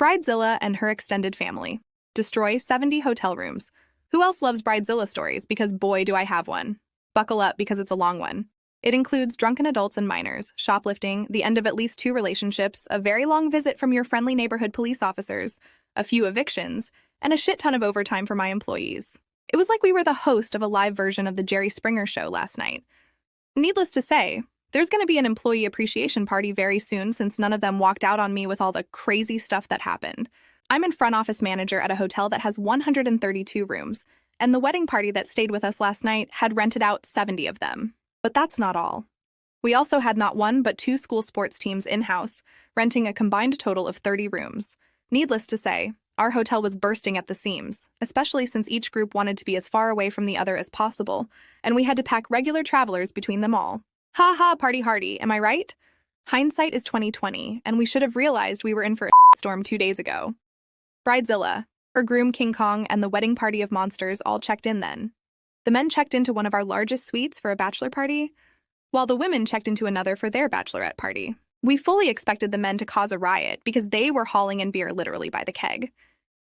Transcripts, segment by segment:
Bridezilla and her extended family. Destroy 70 hotel rooms. Who else loves Bridezilla stories? Because boy, do I have one. Buckle up because it's a long one. It includes drunken adults and minors, shoplifting, the end of at least 2 relationships, a very long visit from your friendly neighborhood police officers, a few evictions, and a shit ton of overtime for my employees. It was like we were the host of a live version of the Jerry Springer show last night. Needless to say, there's going to be an employee appreciation party very soon since none of them walked out on me with all the crazy stuff that happened. I'm in front office manager at a hotel that has 132 rooms, and the wedding party that stayed with us last night had rented out 70 of them. But that's not all. We also had not 1 but 2 school sports teams in-house, renting a combined total of 30 rooms. Needless to say, our hotel was bursting at the seams, especially since each group wanted to be as far away from the other as possible, and we had to pack regular travelers between them all. Ha ha, party hardy, am I right? Hindsight is 2020, and we should have realized we were in for a storm 2 days ago. Bridezilla, her groom King Kong, and the wedding party of monsters all checked in then. The men checked into one of our largest suites for a bachelor party, while the women checked into another for their bachelorette party. We fully expected the men to cause a riot because they were hauling in beer literally by the keg.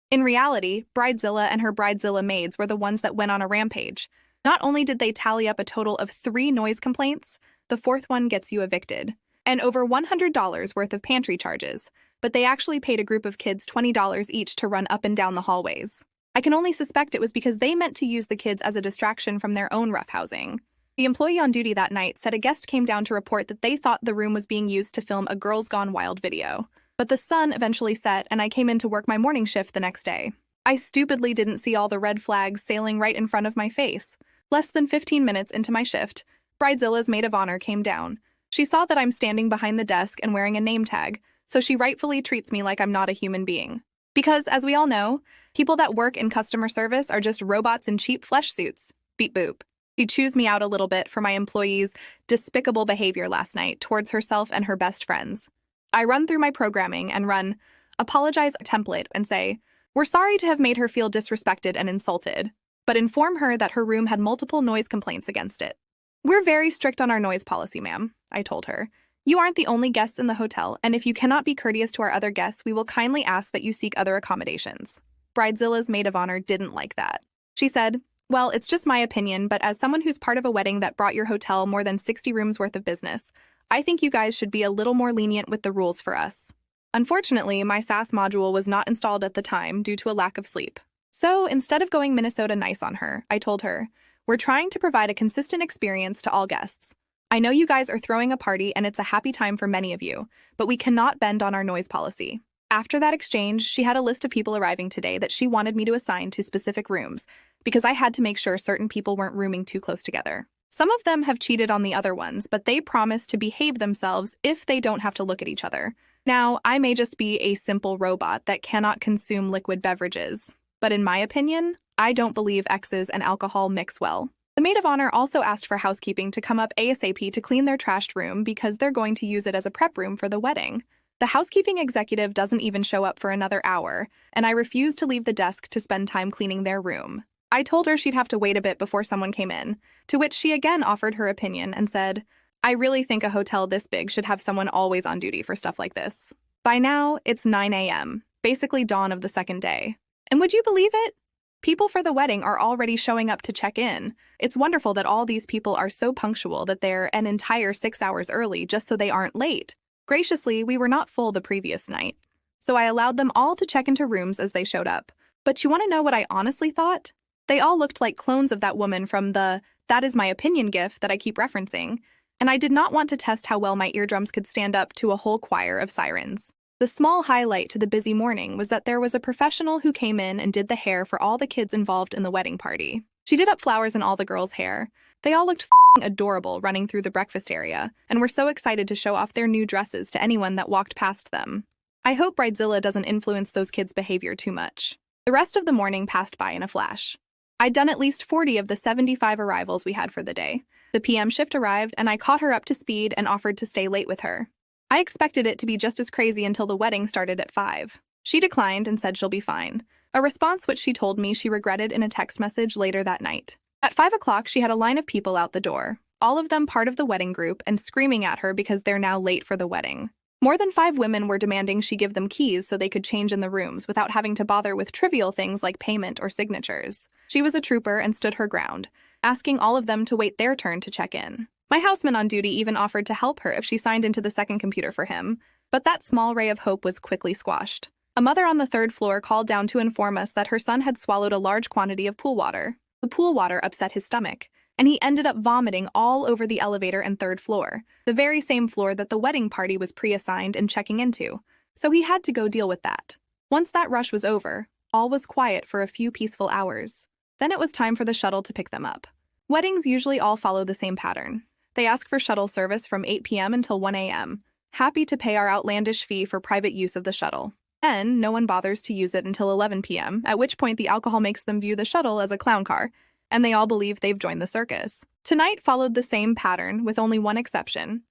In reality, Bridezilla and her Bridezilla maids were the ones that went on a rampage. Not only did they tally up a total of 3 noise complaints, the 4th one gets you evicted, and over $100 worth of pantry charges, but they actually paid a group of kids $20 each to run up and down the hallways. I can only suspect it was because they meant to use the kids as a distraction from their own roughhousing. The employee on duty that night said a guest came down to report that they thought the room was being used to film a Girls Gone Wild video. But the sun eventually set and I came in to work my morning shift the next day. I stupidly didn't see all the red flags sailing right in front of my face. Less than 15 minutes into my shift, Bridezilla's maid of honor came down. She saw that I'm standing behind the desk and wearing a name tag, so she rightfully treats me like I'm not a human being. Because, as we all know, people that work in customer service are just robots in cheap flesh suits. Beep boop. She chews me out a little bit for my employees' despicable behavior last night towards herself and her best friends. I run through my programming and run apologize template and say, we're sorry to have made her feel disrespected and insulted, but inform her that her room had multiple noise complaints against it. We're very strict on our noise policy, ma'am, I told her. You aren't the only guests in the hotel, and if you cannot be courteous to our other guests, we will kindly ask that you seek other accommodations. Bridezilla's maid of honor didn't like that. She said, well, it's just my opinion, but as someone who's part of a wedding that brought your hotel more than 60 rooms worth of business, I think you guys should be a little more lenient with the rules for us. Unfortunately, my SAS module was not installed at the time due to a lack of sleep. So instead of going Minnesota nice on her, I told her, we're trying to provide a consistent experience to all guests. I know you guys are throwing a party and it's a happy time for many of you, but we cannot bend on our noise policy. After that exchange, she had a list of people arriving today that she wanted me to assign to specific rooms because I had to make sure certain people weren't rooming too close together. Some of them have cheated on the other ones, but they promise to behave themselves if they don't have to look at each other. Now, I may just be a simple robot that cannot consume liquid beverages, but in my opinion, I don't believe exes and alcohol mix well. The maid of honor also asked for housekeeping to come up ASAP to clean their trashed room because they're going to use it as a prep room for the wedding. The housekeeping executive doesn't even show up for another hour, and I refuse to leave the desk to spend time cleaning their room. I told her she'd have to wait a bit before someone came in, to which she again offered her opinion and said, I really think a hotel this big should have someone always on duty for stuff like this. By now, it's 9 a.m., basically dawn of the second day. And would you believe it? People for the wedding are already showing up to check in. It's wonderful that all these people are so punctual that they're an entire 6 hours early just so they aren't late. Graciously, we were not full the previous night, so I allowed them all to check into rooms as they showed up. But you want to know what I honestly thought? They all looked like clones of that woman from the "that is my opinion" gif that I keep referencing, and I did not want to test how well my eardrums could stand up to a whole choir of sirens. The small highlight to the busy morning was that there was a professional who came in and did the hair for all the kids involved in the wedding party. She did up flowers in all the girls' hair. They all looked adorable running through the breakfast area, and were so excited to show off their new dresses to anyone that walked past them. I hope Bridezilla doesn't influence those kids' behavior too much. The rest of the morning passed by in a flash. I'd done at least 40 of the 75 arrivals we had for the day. The PM shift arrived, and I caught her up to speed and offered to stay late with her. I expected it to be just as crazy until the wedding started at 5. She declined and said she'll be fine, a response which she told me she regretted in a text message later that night. At 5 o'clock, she had a line of people out the door, all of them part of the wedding group and screaming at her because they're now late for the wedding. More than 5 women were demanding she give them keys so they could change in the rooms without having to bother with trivial things like payment or signatures. She was a trooper and stood her ground, asking all of them to wait their turn to check in. My houseman on duty even offered to help her if she signed into the second computer for him, but that small ray of hope was quickly squashed. A mother on the 3rd floor called down to inform us that her son had swallowed a large quantity of pool water. The pool water upset his stomach, and he ended up vomiting all over the elevator and 3rd floor, the very same floor that the wedding party was pre-assigned and checking into. So he had to go deal with that. Once that rush was over, all was quiet for a few peaceful hours. Then it was time for the shuttle to pick them up. Weddings usually all follow the same pattern. They ask for shuttle service from 8 p.m. until 1 a.m., happy to pay our outlandish fee for private use of the shuttle. Then, no one bothers to use it until 11 p.m., at which point the alcohol makes them view the shuttle as a clown car, and they all believe they've joined the circus. Tonight followed the same pattern, with only one exception.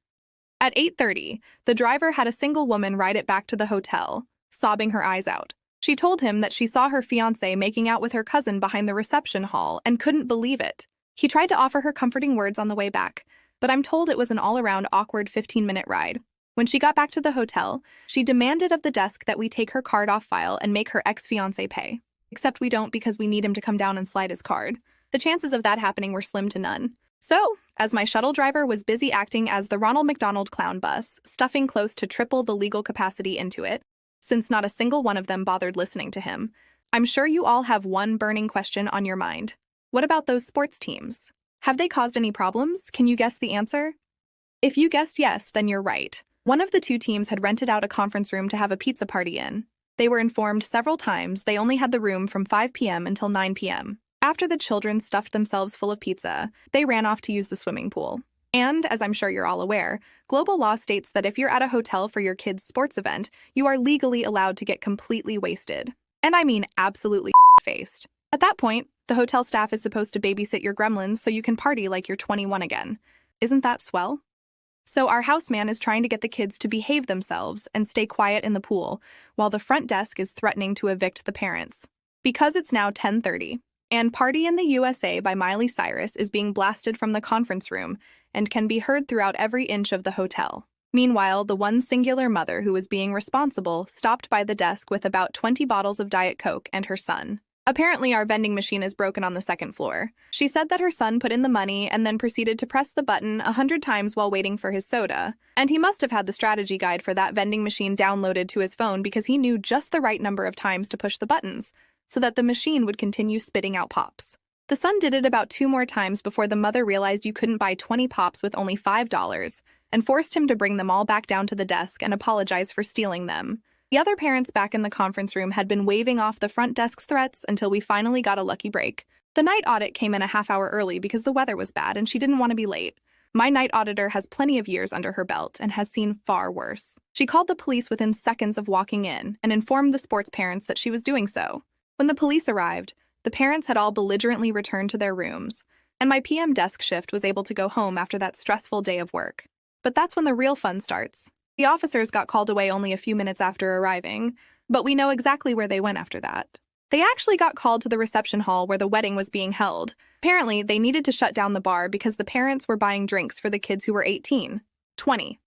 At 8:30, the driver had a single woman ride it back to the hotel, sobbing her eyes out. She told him that she saw her fiancé making out with her cousin behind the reception hall and couldn't believe it. He tried to offer her comforting words on the way back, but I'm told it was an all-around awkward 15-minute ride. When she got back to the hotel, she demanded of the desk that we take her card off file and make her ex-fiancé pay. Except we don't because we need him to come down and slide his card. The chances of that happening were slim to none. So, as my shuttle driver was busy acting as the Ronald McDonald clown bus, stuffing close to triple the legal capacity into it, since not a single one of them bothered listening to him, I'm sure you all have one burning question on your mind. What about those sports teams? Have they caused any problems? Can you guess the answer? If you guessed yes, then you're right. One of the 2 teams had rented out a conference room to have a pizza party in. They were informed several times they only had the room from 5 p.m. until 9 p.m. After the children stuffed themselves full of pizza, they ran off to use the swimming pool. And, as I'm sure you're all aware, global law states that if you're at a hotel for your kid's sports event, you are legally allowed to get completely wasted. And I mean absolutely faced. At that point, the hotel staff is supposed to babysit your gremlins so you can party like you're 21 again. Isn't that swell? So our houseman is trying to get the kids to behave themselves and stay quiet in the pool, while the front desk is threatening to evict the parents. Because it's now 10:30, and Party in the USA by Miley Cyrus is being blasted from the conference room and can be heard throughout every inch of the hotel. Meanwhile, the one singular mother who was being responsible stopped by the desk with about 20 bottles of Diet Coke and her son. Apparently, our vending machine is broken on the 2nd floor. She said that her son put in the money and then proceeded to press the button 100 times while waiting for his soda. And he must have had the strategy guide for that vending machine downloaded to his phone because he knew just the right number of times to push the buttons, so that the machine would continue spitting out pops. The son did it about 2 more times before the mother realized you couldn't buy 20 pops with only $5 and forced him to bring them all back down to the desk and apologize for stealing them. The other parents back in the conference room had been waving off the front desk's threats until we finally got a lucky break. The night audit came in a half hour early because the weather was bad and she didn't want to be late. My night auditor has plenty of years under her belt and has seen far worse. She called the police within seconds of walking in and informed the sports parents that she was doing so. When the police arrived, the parents had all belligerently returned to their rooms, and my PM desk shift was able to go home after that stressful day of work. But that's when the real fun starts. The officers got called away only a few minutes after arriving, but we know exactly where they went after that. They actually got called to the reception hall where the wedding was being held. Apparently, they needed to shut down the bar because the parents were buying drinks for the kids who were 18, 20.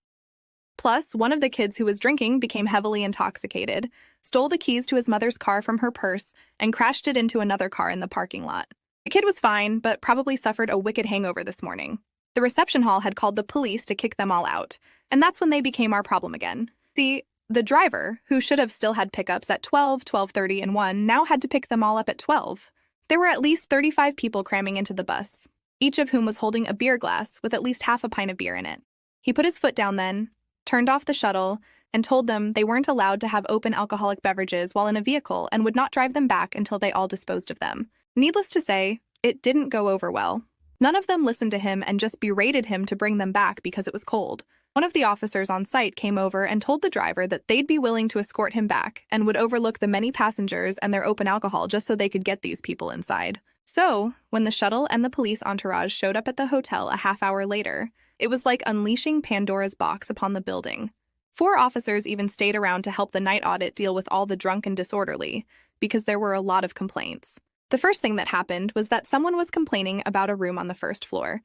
Plus, one of the kids who was drinking became heavily intoxicated, stole the keys to his mother's car from her purse, and crashed it into another car in the parking lot. The kid was fine, but probably suffered a wicked hangover this morning. The reception hall had called the police to kick them all out, and that's when they became our problem again. See, the driver, who should have still had pickups at 12, 12:30, and 1, now had to pick them all up at 12. There were at least 35 people cramming into the bus, each of whom was holding a beer glass with at least half a pint of beer in it. He put his foot down then, turned off the shuttle, and told them they weren't allowed to have open alcoholic beverages while in a vehicle and would not drive them back until they all disposed of them. Needless to say, it didn't go over well. None of them listened to him and just berated him to bring them back because it was cold. One of the officers on site came over and told the driver that they'd be willing to escort him back and would overlook the many passengers and their open alcohol just so they could get these people inside. So, when the shuttle and the police entourage showed up at the hotel a half hour later, it was like unleashing Pandora's box upon the building. 4 officers even stayed around to help the night audit deal with all the drunk and disorderly, because there were a lot of complaints. The first thing that happened was that someone was complaining about a room on the 1st floor.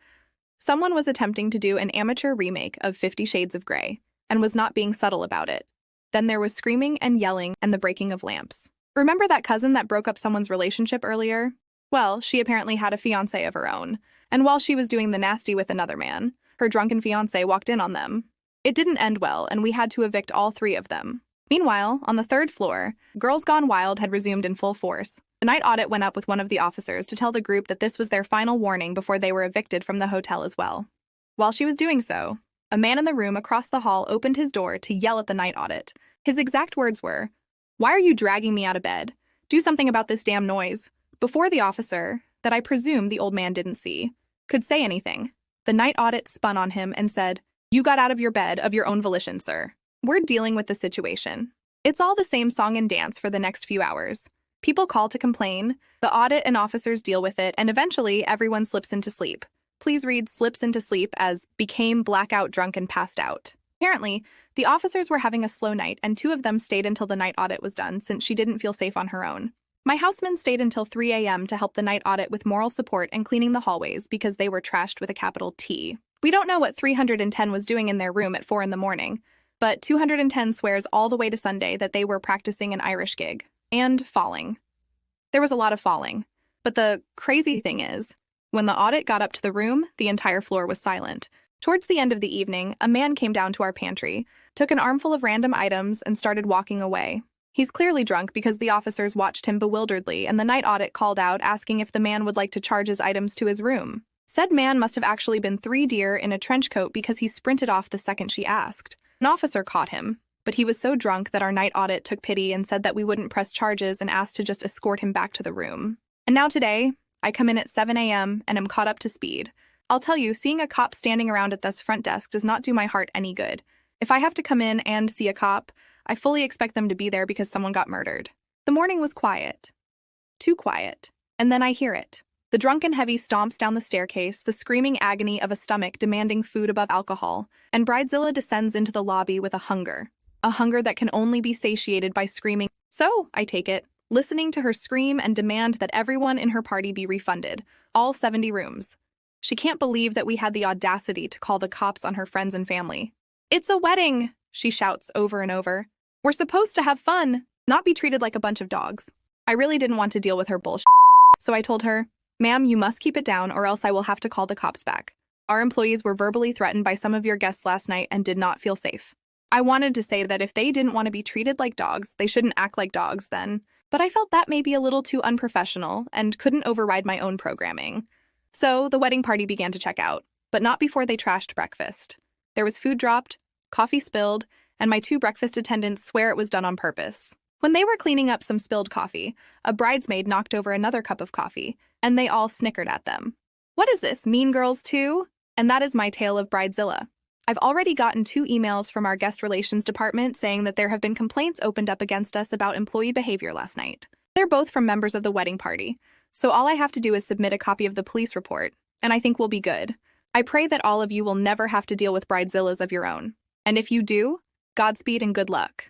Someone was attempting to do an amateur remake of 50 Shades of Grey. and was not being subtle about it. Then there was screaming and yelling and the breaking of lamps. Remember that cousin that broke up someone's relationship earlier? Well, she apparently had a fiancé of her own, and while she was doing the nasty with another man, her drunken fiancé walked in on them. It didn't end well, and we had to evict all 3 of them. Meanwhile, on the 3rd floor, Girls Gone Wild had resumed in full force. The night audit went up with one of the officers to tell the group that this was their final warning before they were evicted from the hotel as well. While she was doing so, a man in the room across the hall opened his door to yell at the night audit. His exact words were, "Why are you dragging me out of bed? Do something about this damn noise." Before the officer, that I presume the old man didn't see, could say anything, the night audit spun on him and said, "You got out of your bed of your own volition, sir. We're dealing with the situation." It's all the same song and dance for the next few hours. People call to complain, the audit and officers deal with it, and eventually everyone slips into sleep. Please read slips into sleep as became blackout drunk and passed out. Apparently, the officers were having a slow night, and 2 of them stayed until the night audit was done since she didn't feel safe on her own. My houseman stayed until 3 a.m. to help the night audit with moral support and cleaning the hallways because they were trashed with a capital T. We don't know what 310 was doing in their room at 4 in the morning, but 210 swears all the way to Sunday that they were practicing an Irish gig. And falling. There was a lot of falling. But the crazy thing is, when the audit got up to the room, the entire floor was silent. Towards the end of the evening, a man came down to our pantry, took an armful of random items, and started walking away. He's clearly drunk because the officers watched him bewilderedly, and the night audit called out asking if the man would like to charge his items to his room. Said man must have actually been 3 deer in a trench coat because he sprinted off the second she asked. An officer caught him, but he was so drunk that our night audit took pity and said that we wouldn't press charges and asked to just escort him back to the room. And now today, I come in at 7 a.m. and am caught up to speed. I'll tell you, seeing a cop standing around at this front desk does not do my heart any good. If I have to come in and see a cop, I fully expect them to be there because someone got murdered. The morning was quiet. Too quiet. And then I hear it. The drunken heavy stomps down the staircase, the screaming agony of a stomach demanding food above alcohol, and Bridezilla descends into the lobby with a hunger that can only be satiated by screaming. So, I take it, listening to her scream and demand that everyone in her party be refunded, all 70 rooms. She can't believe that we had the audacity to call the cops on her friends and family. "It's a wedding," she shouts over and over. "We're supposed to have fun, not be treated like a bunch of dogs." I really didn't want to deal with her bullshit, so I told her, "Ma'am, you must keep it down or else I will have to call the cops back. Our employees were verbally threatened by some of your guests last night and did not feel safe." I wanted to say that if they didn't want to be treated like dogs, they shouldn't act like dogs then, but I felt that may be a little too unprofessional and couldn't override my own programming. So the wedding party began to check out, but not before they trashed breakfast. There was food dropped, coffee spilled, and my 2 breakfast attendants swear it was done on purpose. When they were cleaning up some spilled coffee, a bridesmaid knocked over another cup of coffee, and they all snickered at them. What is this, Mean Girls 2? And that is my tale of Bridezilla. I've already gotten 2 emails from our guest relations department saying that there have been complaints opened up against us about employee behavior last night. They're both from members of the wedding party, so all I have to do is submit a copy of the police report, and I think we'll be good. I pray that all of you will never have to deal with Bridezillas of your own. And if you do, Godspeed and good luck.